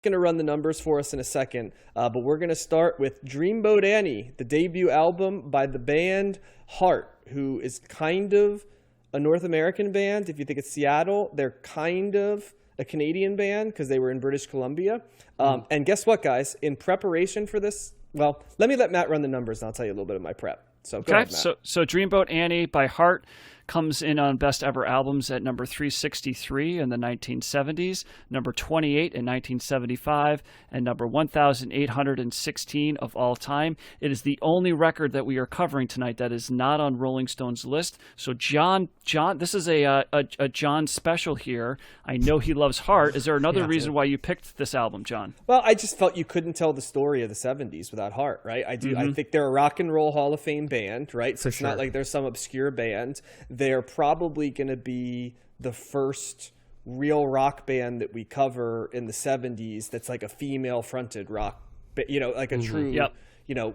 going to run the numbers for us in a second, but we're going to start with Dreamboat Annie, the debut album by the band Heart, who is kind of a North American band. If you think it's Seattle, they're kind of a Canadian band because they were in British Columbia. And guess what, guys? In preparation for this, well, let Matt run the numbers and I'll tell you a little bit of my prep. So go ahead, Matt. So Dreamboat Annie by Heart comes in on Best Ever Albums at number 363 in the 1970s, number 28 in 1975, and number 1,816 of all time. It is the only record that we are covering tonight that is not on Rolling Stone's list. So John, this is a John special here. I know he loves Heart. Is there another reason why you picked this album, John? Well, I just felt you couldn't tell the story of the 70s without Heart, right? I think they're a rock and roll Hall of Fame band, right? So it's not like they're some obscure band. They're probably going to be the first real rock band that we cover in the 70s that's like a female-fronted rock, like a true,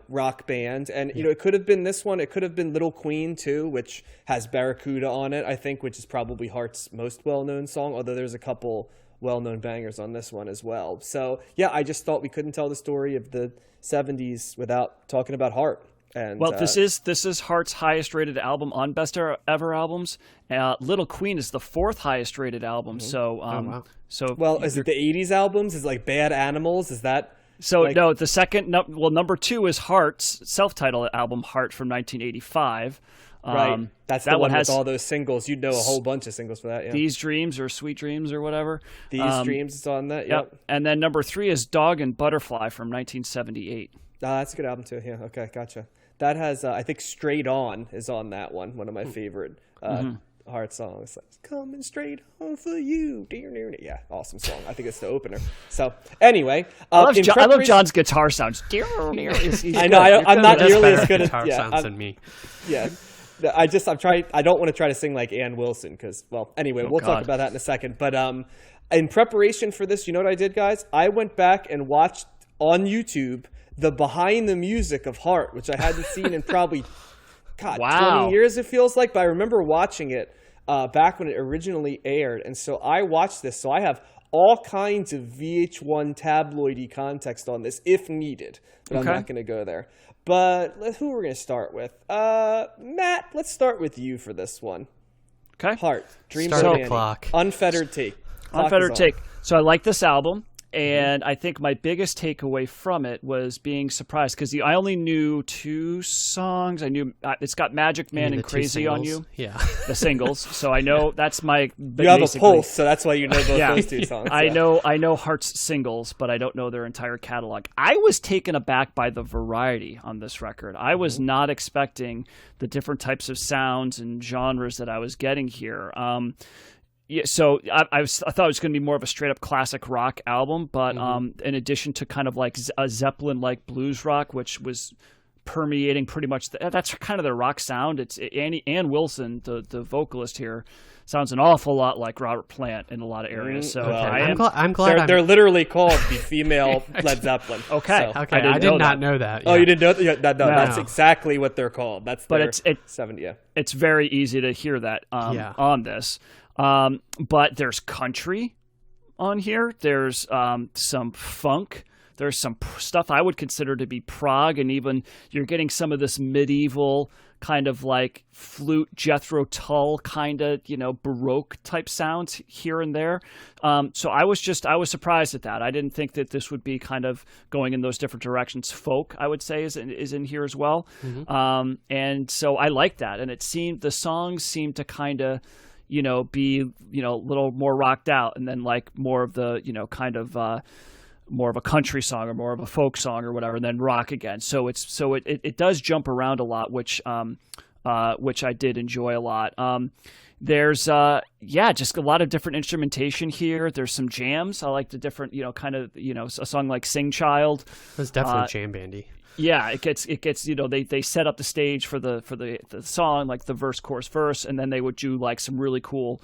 rock band. And, it could have been this one. It could have been Little Queen, too, which has Barracuda on it, I think, which is probably Heart's most well-known song, although there's a couple well-known bangers on this one as well. So, yeah, I just thought we couldn't tell the story of the 70s without talking about Heart. And, this is Heart's highest rated album on Best Ever Albums. Little Queen is the fourth highest rated album. So, is it the 80s albums? Is it like Bad Animals? Is that? So no, the second. Number two is Heart's self-titled album, Heart from 1985. Right, that's the one with all those singles. You'd know a whole bunch of singles for that. Yeah. These Dreams or Sweet Dreams or whatever. These Dreams is on that. Yep. And then number three is Dog and Butterfly from 1978. That's a good album too. Yeah. Okay. Gotcha. That has, I think, Straight On is on that one. One of my favorite Heart songs. Like, coming straight on for you. Yeah, awesome song. I think it's the opener. So, anyway. I love John's guitar sounds. I know. I'm not nearly as good at guitar sounds than me. Yeah. I don't want to try to sing like Ann Wilson because, well, anyway, we'll talk about that in a second. But in preparation for this, you know what I did, guys? I went back and watched on YouTube the behind the music of Heart, which I hadn't seen in probably 20 years, it feels like. But I remember watching it back when it originally aired. And so I watched this. So I have all kinds of VH1 tabloidy context on this if needed. But I'm not going to go there. But who we're going to start with? Matt, let's start with you for this one. Okay. Heart, Dreamboat Annie, clock. Unfettered Take. Unfettered Take. So I like this album. And I think my biggest takeaway from it was being surprised because I only knew two songs. I knew it's got Magic Man and Crazy on You. Yeah. The singles. So I know that's my. You have a pulse, so that's why you know both those two songs. I know Heart's singles, but I don't know their entire catalog. I was taken aback by the variety on this record. I was not expecting the different types of sounds and genres that I was getting here. Yeah, so I thought it was going to be more of a straight up classic rock album, but in addition to kind of like a Zeppelin-like blues rock, which was permeating pretty much, that's kind of their rock sound. It's Ann Wilson, the vocalist here, sounds an awful lot like Robert Plant in a lot of areas. So I'm glad they're literally called the female Led Zeppelin. Okay, so. I did not know that. Yeah. Oh, you didn't know that? No, that's exactly what they're called. That's it's 70. Yeah, it's very easy to hear that on this. But there's country on here. There's some funk. There's some stuff I would consider to be prog, and even you're getting some of this medieval kind of like flute, Jethro Tull kind of, Baroque type sounds here and there. So I was surprised at that. I didn't think that this would be kind of going in those different directions. Folk, I would say, is in here as well. And so I like that. And the songs seemed to kind of, be, a little more rocked out, and then like more of the, kind of, more of a country song or more of a folk song or whatever, and then rock again. So it does jump around a lot, which I did enjoy a lot. There's just a lot of different instrumentation here. There's some jams. I like the different, a song like Sing Child. It's definitely jam bandy. Yeah, it gets they set up the stage for the song, like the verse, chorus, verse, and then they would do like some really cool,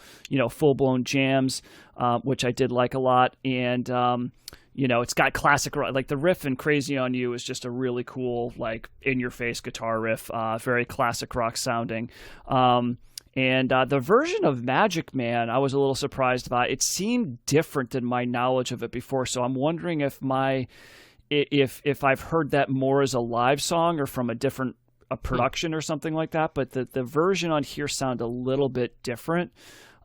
full blown jams, which I did like a lot. And it's got classic rock, like the riff in Crazy on You is just a really cool, like in your face guitar riff, very classic rock sounding. And the version of Magic Man, I was a little surprised by. It seemed different than my knowledge of it before. So I'm wondering if I've heard that more as a live song or from a production or something like that. But the version on here sounded a little bit different.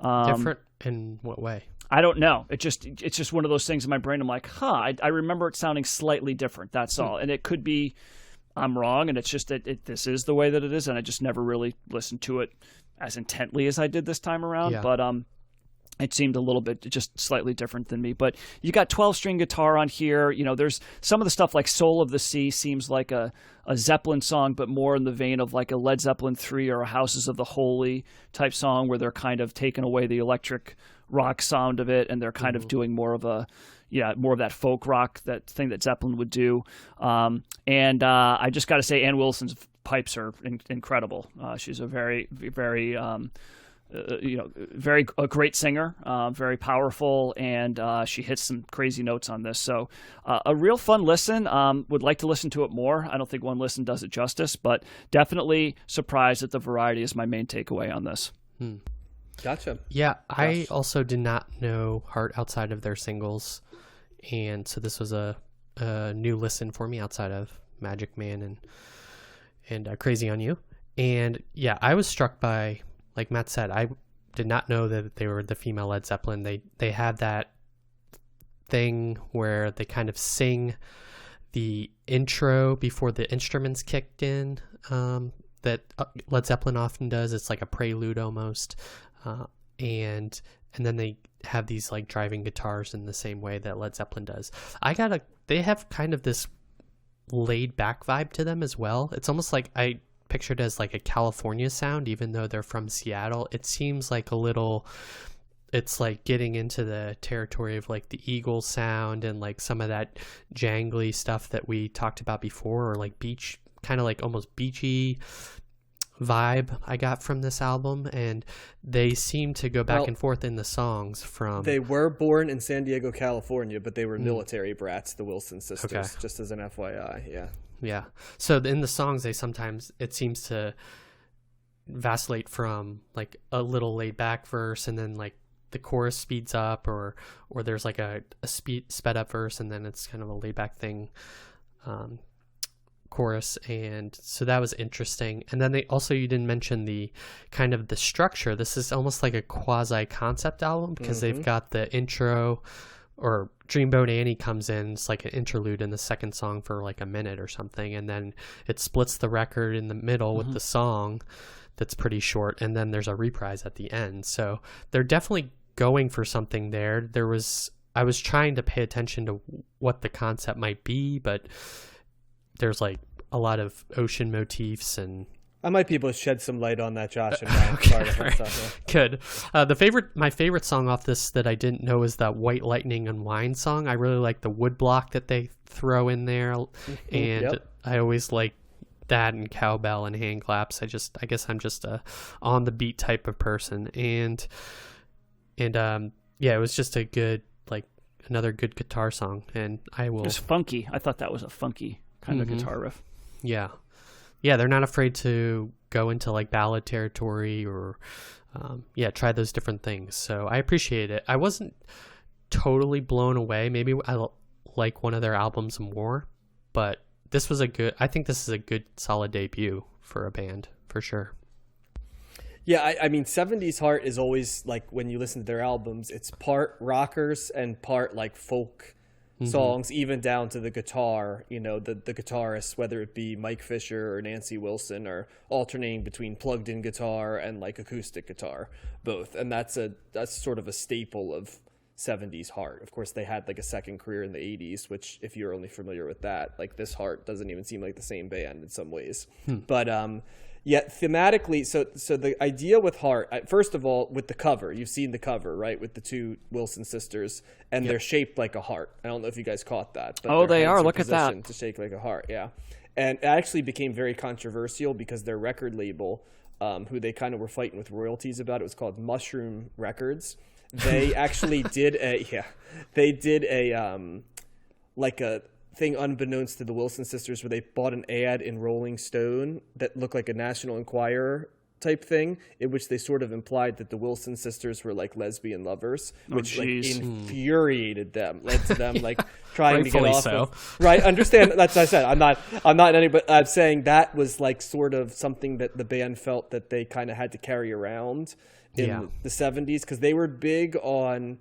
Different in what way? I don't know. It's just one of those things in my brain. I'm like, I remember it sounding slightly different. That's all. And it could be I'm wrong, and it's just that this is the way that it is, and I just never really listened to it as intently as I did this time around. Yeah. But it seemed a little bit just slightly different than me. But you got 12-string guitar on here. There's some of the stuff like Soul of the Sea seems like a Zeppelin song, but more in the vein of like a Led Zeppelin 3 or a Houses of the Holy type song, where they're kind of taking away the electric rock sound of it, and they're kind of doing more of that folk rock, that thing that Zeppelin would do. I just got to say, Ann Wilson's pipes are incredible. She's a very, very, a great singer, very powerful, and she hits some crazy notes on this. So a real fun listen. Would like to listen to it more. I don't think one listen does it justice, but definitely surprised at the variety is my main takeaway on this. Gotcha. Yeah, I also did not know Heart outside of their singles, and so this was a new listen for me outside of Magic Man and Crazy on You. And yeah, I was struck by, like Matt said, I did not know that they were the female Led Zeppelin. They had that thing where they kind of sing the intro before the instruments kicked in, that Led Zeppelin often does. It's like a prelude almost. And then they have these like driving guitars in the same way that Led Zeppelin does. They have kind of this laid back vibe to them as well. It's almost like I pictured as like a California sound, even though they're from Seattle. It seems like it's like getting into the territory of like the Eagles sound and like some of that jangly stuff that we talked about before, or like beach, kind of like almost beachy vibe I got from this album. And they seem to go back and forth in the songs from... They were born in San Diego, California, but they were military brats, the Wilson sisters, just as an FYI. Yeah. So in the songs, it seems to vacillate from like a little laid back verse, and then like the chorus speeds up, or there's like a sped up verse, and then it's kind of a laid back thing, chorus. And so that was interesting. And then you didn't mention the kind of the structure. This is almost like a quasi concept album, because they've got the intro, or Dreamboat Annie comes in. It's like an interlude in the second song for like a minute or something, and then it splits the record in the middle with the song that's pretty short, and then there's a reprise at the end. So they're definitely going for something there. I was trying to pay attention to what the concept might be, but there's like a lot of ocean motifs, and I might be able to shed some light on that, Josh. And Ryan. Good. My favorite song off this that I didn't know is that White Lightning and Wine song. I really like the wood block that they throw in there, and I always like that, and cowbell and hand claps. I guess I'm just a on the beat type of person, and it was just a good, like, another good guitar song, and it was funky. I thought that was a funky kind of guitar riff. Yeah, they're not afraid to go into like ballad territory, or try those different things. So I appreciate it. I wasn't totally blown away. Maybe I like one of their albums more, but I think this is a good solid debut for a band, for sure. Yeah, I mean, 70s Heart is always, like, when you listen to their albums, it's part rockers and part, like, folk songs, even down to the guitar. The guitarists, whether it be Mike Fisher or Nancy Wilson, are alternating between plugged-in guitar and, like, acoustic guitar, both. And that's sort of a staple of 70s Heart. Of course, they had, like, a second career in the 80s, which, if you're only familiar with that, like, this Heart doesn't even seem like the same band in some ways. But, thematically, so the idea with Heart, first of all, with the cover, you've seen the cover, right, with the two Wilson sisters, and they're shaped like a heart. I don't know if you guys caught that. But they are. Look at that. To shake like a heart, yeah. And it actually became very controversial because their record label, who they kind of were fighting with royalties about, it was called Mushroom Records. They actually did a thing unbeknownst to the Wilson sisters, where they bought an ad in Rolling Stone that looked like a National Enquirer type thing, in which they sort of implied that the Wilson sisters were like lesbian lovers, which like infuriated them, led to them like trying to get off of, right. Understand, that's what I said. I'm not any, but I'm saying that was like sort of something that the band felt that they kind of had to carry around in the 70s, because they were big on,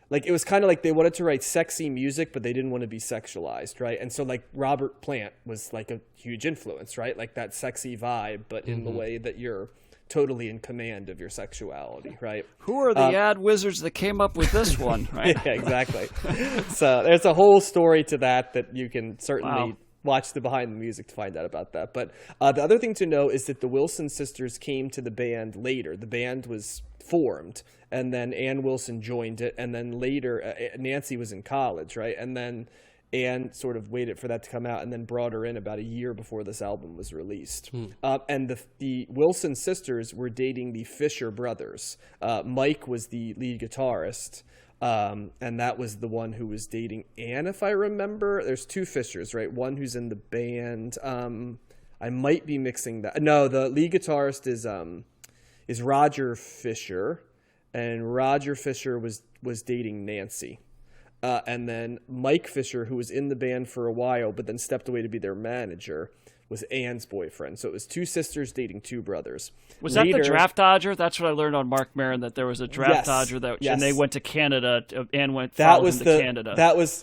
like, it was kind of like they wanted to write sexy music, but they didn't want to be sexualized, right? And so, like, Robert Plant was, like, a huge influence, right? Like, that sexy vibe, but in the way that you're totally in command of your sexuality, right? Who are the ad wizards that came up with this one, right? Yeah, exactly. So there's a whole story to that you can certainly watch the behind the music to find out about that. But the other thing to know is that the Wilson sisters came to the band later. The band was formed, and then Ann Wilson joined it, and then later Nancy was in college, right? And then Ann sort of waited for that to come out, and then brought her in about a year before this album was released. And the Wilson sisters were dating the Fisher brothers. Mike was the lead guitarist, and that was the one who was dating Ann, if I remember. There's two Fishers, right? One who's in the band. I might be mixing that. No, the lead guitarist is Roger Fisher, and Roger Fisher was dating Nancy. And then Mike Fisher, who was in the band for a while but then stepped away to be their manager, was Ann's boyfriend. So it was two sisters dating two brothers. Was that the draft dodger? That's what I learned on Mark Maron, that there was a draft dodger and they went to Canada. Ann followed him to Canada. That was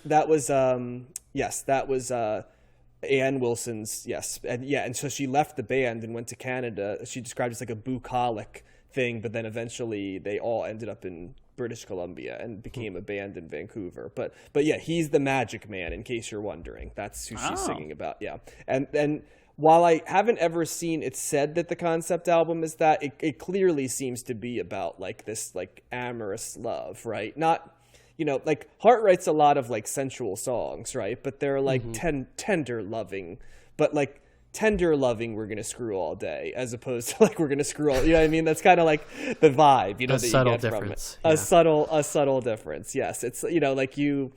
Ann Wilson's, and so she left the band and went to Canada. She described it as like a bucolic thing, but then eventually they all ended up in British Columbia and became a band in Vancouver. But yeah, he's the Magic Man, in case you're wondering. That's who she's singing about. Yeah. And then while I haven't ever seen it said that the concept album is that, it clearly seems to be about like this like amorous love, right? Not, like Heart writes a lot of like sensual songs, right? But they're like tender loving, but like tender loving, we're gonna screw all day, as opposed to like we're gonna screw all. You know what I mean? That's kind of like the vibe, that you get from it. A subtle difference. Yes, it's like you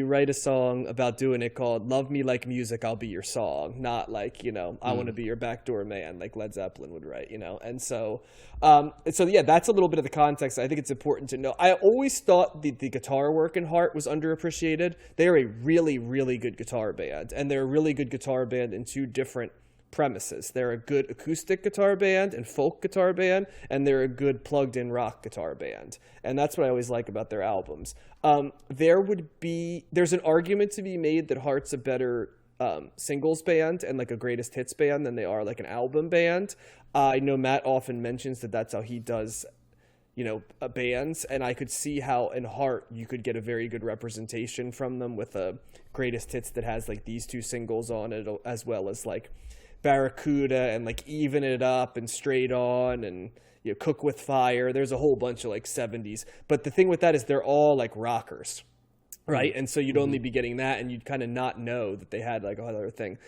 write a song about doing it called "Love Me Like Music, I'll Be Your Song," not like I want to be your backdoor man, like Led Zeppelin would write. And so yeah, that's a little bit of the context. I think it's important to know. I always thought the guitar work in Heart was underappreciated. They're a really, really good guitar band, and they're a really good guitar band in two different premises. They're a good acoustic guitar band and folk guitar band, and they're a good plugged-in rock guitar band. And that's what I always like about their albums. There's an argument to be made that Heart's a better singles band and like a greatest hits band than they are like an album band. I know Matt often mentions that that's how he does bands, and I could see how in Heart you could get a very good representation from them with a greatest hits that has like these two singles on it, as well as like Barracuda and like Even It Up and Straight On and Cook with Fire. There's a whole bunch of like 70s, but the thing with that is they're all like rockers, right? And so you'd only be getting that, and you'd kind of not know that they had like another thing.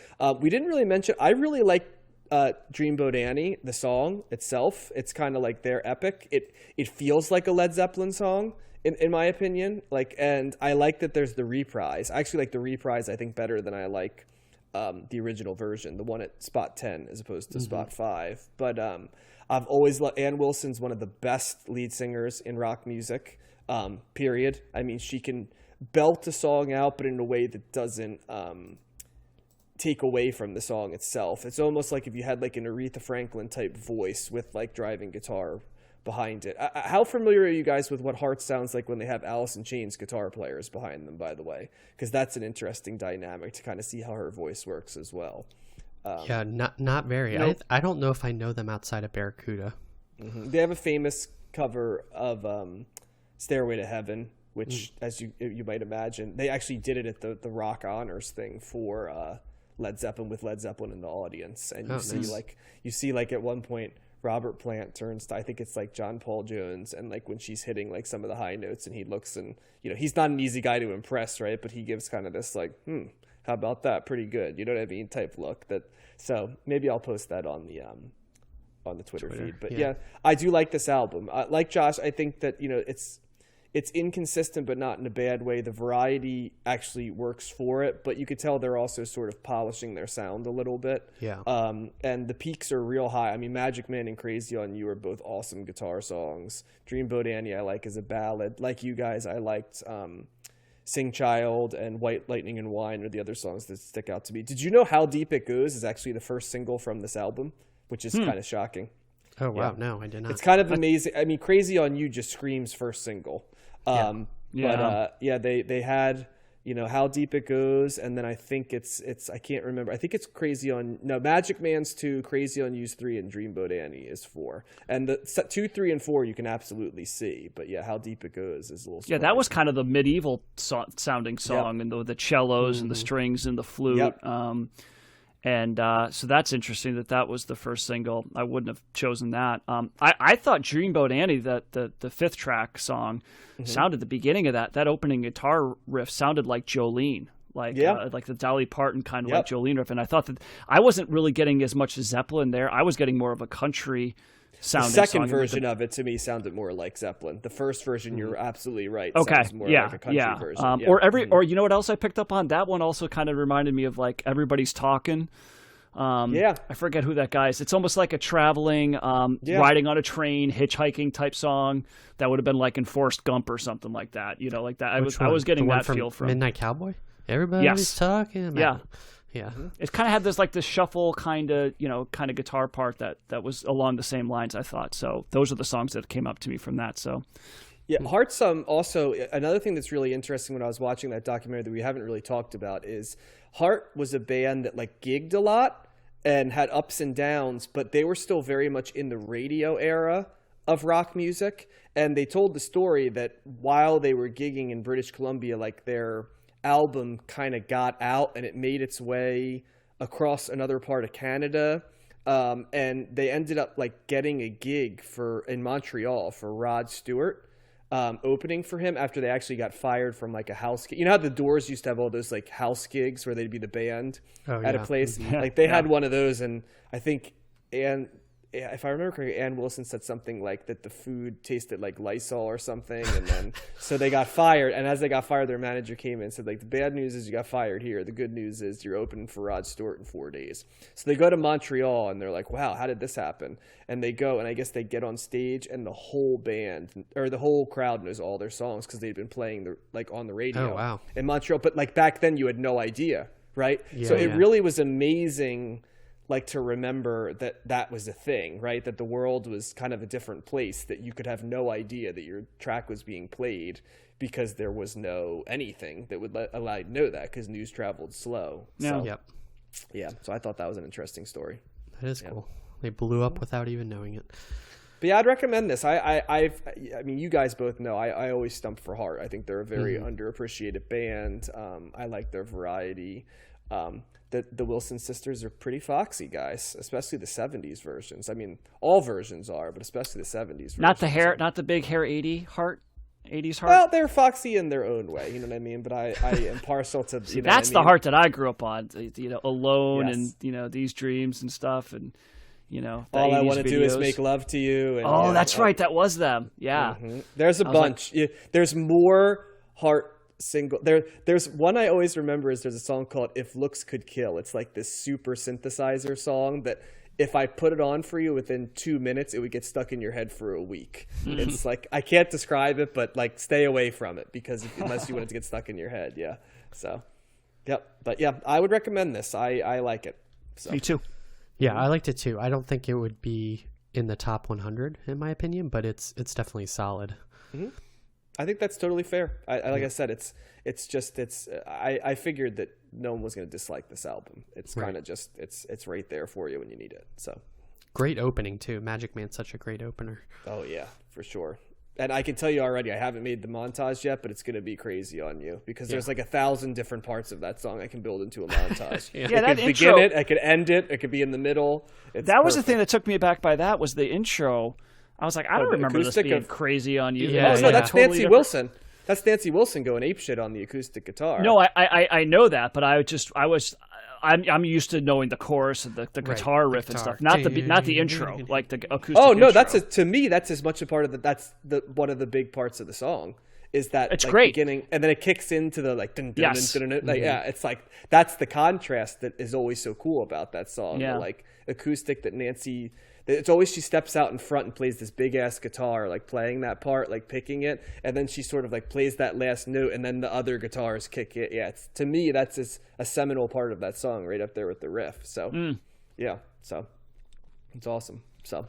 We didn't really mention, I really like Dreamboat Annie, the song itself. It's kind of like their epic. It feels like a Led Zeppelin song in my opinion, and I like that there's the reprise. I actually like the reprise, I think, better than I like the original version, the one at spot 10 as opposed to spot 5. But I've always loved Ann Wilson's one of the best lead singers in rock music, period. I mean, she can belt a song out, but in a way that doesn't take away from the song itself. It's almost like if you had like an Aretha Franklin type voice with like driving guitar behind it. How familiar are you guys with what Heart sounds like when they have Alice in Chains guitar players behind them, by the way? Because that's an interesting dynamic to kind of see how her voice works as well. Yeah, not very. Nope. I don't know if I know them outside of Barracuda. Mm-hmm. They have a famous cover of Stairway to Heaven, which, as you might imagine, they actually did it at the Rock Honors thing for Led Zeppelin, with Led Zeppelin in the audience. And you see at one point Robert Plant turns to, I think it's like John Paul Jones, and like when she's hitting like some of the high notes, and he looks, and he's not an easy guy to impress, right? But he gives kind of this like, how about that? Pretty good, you know what I mean? Type look. So maybe I'll post that on the Twitter feed. But yeah, I do like this album. Like Josh, I think that it's it's inconsistent, but not in a bad way. The variety actually works for it, but you could tell they're also sort of polishing their sound a little bit. Yeah. And the peaks are real high. I mean, Magic Man and Crazy on You are both awesome guitar songs. Dreamboat Annie I like as a ballad. Like you guys, I liked Sing Child and White Lightning and Wine are the other songs that stick out to me. Did you know How Deep It Goes is actually the first single from this album, which is kind of shocking. Oh, wow. No, I did not. It's kind of amazing. I mean, Crazy on You just screams first single. But they had, How Deep It Goes, and then I think it's I can't remember. I think it's Magic Man's 2, Crazy on You's 3, and Dreamboat Annie is 4. And the 2, 3, and 4 you can absolutely see. But yeah, How Deep It Goes is a little. Yeah, that was kind of the medieval sounding song, and the cellos and the strings and the flute. Yep. So that's interesting that was the first single. I wouldn't have chosen that. I thought Dreamboat Annie, the fifth track song, sounded the beginning of that opening guitar riff sounded like Jolene, like the Dolly Parton kind of like Jolene riff. And I thought that I wasn't really getting as much Zeppelin there. I was getting more of a country sounding song. The second version of it to me sounded more like Zeppelin. The first version, you're absolutely right. Sounds more like a country version. Or you know what else I picked up on? That one also kind of reminded me of like Everybody's Talking. I forget who that guy is. It's almost like a traveling, riding on a train, hitchhiking type song that would have been like in Forrest Gump or something like that. Like that. I was getting that feel from Midnight Cowboy. Everybody's talking about. Yeah. It kind of had this shuffle kind of guitar part that was along the same lines, I thought. So those are the songs that came up to me from that. So. Yeah, Heart's also another thing that's really interesting when I was watching that documentary that we haven't really talked about is Heart was a band that like gigged a lot and had ups and downs, but they were still very much in the radio era of rock music. And they told the story that while they were gigging in British Columbia, like their album kind of got out and it made its way across another part of Canada. And they ended up like getting a gig in Montreal for Rod Stewart. Opening for him after they actually got fired from like a house gig. You know how the Doors used to have all those like house gigs where they'd be the band at a place? Like they had one of those, and I think if I remember correctly, Ann Wilson said something like that the food tasted like Lysol or something, and then so they got fired. And as they got fired, their manager came in and said like, the bad news is you got fired here. The good news is you're opening for Rod Stewart in 4 days. So they go to Montreal and they're like, wow, how did this happen? And they go, and I guess they get on stage, and the whole band or the whole crowd knows all their songs because they'd been playing on the radio in Montreal. But like back then, you had no idea, right? So it really was amazing. Like to remember that was a thing, right? That the world was kind of a different place, that you could have no idea that your track was being played because there was no anything that would allow you to know that because news traveled slow. So, so I thought that was an interesting story. That is cool. They blew up without even knowing it. But yeah, I'd recommend this. I mean, you guys both know I always stump for Heart. I think they're a very underappreciated band. I like their variety. The Wilson sisters are pretty foxy guys, especially the 70s versions. I mean, all versions are, but especially the 70s versions. Not the big hair 80s Heart. Well, they're foxy in their own way, you know what I mean? But I am partial to See, that's the Heart that I grew up on. Alone and These Dreams and stuff, and all I want to do is make love to you. And, that's right, that was them. Yeah, there's a bunch. There's more Heart single there's one I always remember is there's a song called If Looks Could Kill. It's like this super synthesizer song that if I put it on for you within 2 minutes it would get stuck in your head for a week. It's like I can't describe it, but like stay away from it because unless you want it to get stuck in your head. But I would recommend this. I like it. So. Me too. I liked it too. I don't think it would be in the top 100 in my opinion, but it's definitely solid. I think that's totally fair. Like I said, I figured that no one was going to dislike this album. It's kind of just it's right there for you when you need it. So great opening too. Magic Man's such a great opener. Oh yeah, for sure. And I can tell you already, I haven't made the montage yet, but it's going to be Crazy on You because there's like 1,000 different parts of that song I can build into a montage. That could intro, begin it, I could end it, it could be in the middle. That was the thing that took me aback by that was the intro. I was like, I don't remember this being Crazy on You. That's totally Nancy different. Wilson. That's Nancy Wilson going apeshit on the acoustic guitar. No, I know that, but I'm used to knowing the chorus and the guitar riff and stuff, not the intro, like the acoustic. Oh no, intro. to me that's as much a part of that's one of the big parts of the song is that it's like great beginning, and then it kicks into the like dun, dun, yes. dun, dun, dun, like yeah, it's like that's the contrast that is always so cool about that song. Yeah. The like acoustic that Nancy, it's always she steps out in front and plays this big ass guitar, like playing that part, like picking it, and then she sort of like plays that last note, and then the other guitars kick it. Yeah, it's, to me that's a seminal part of that song, right up there with the riff. So yeah, so it's awesome. So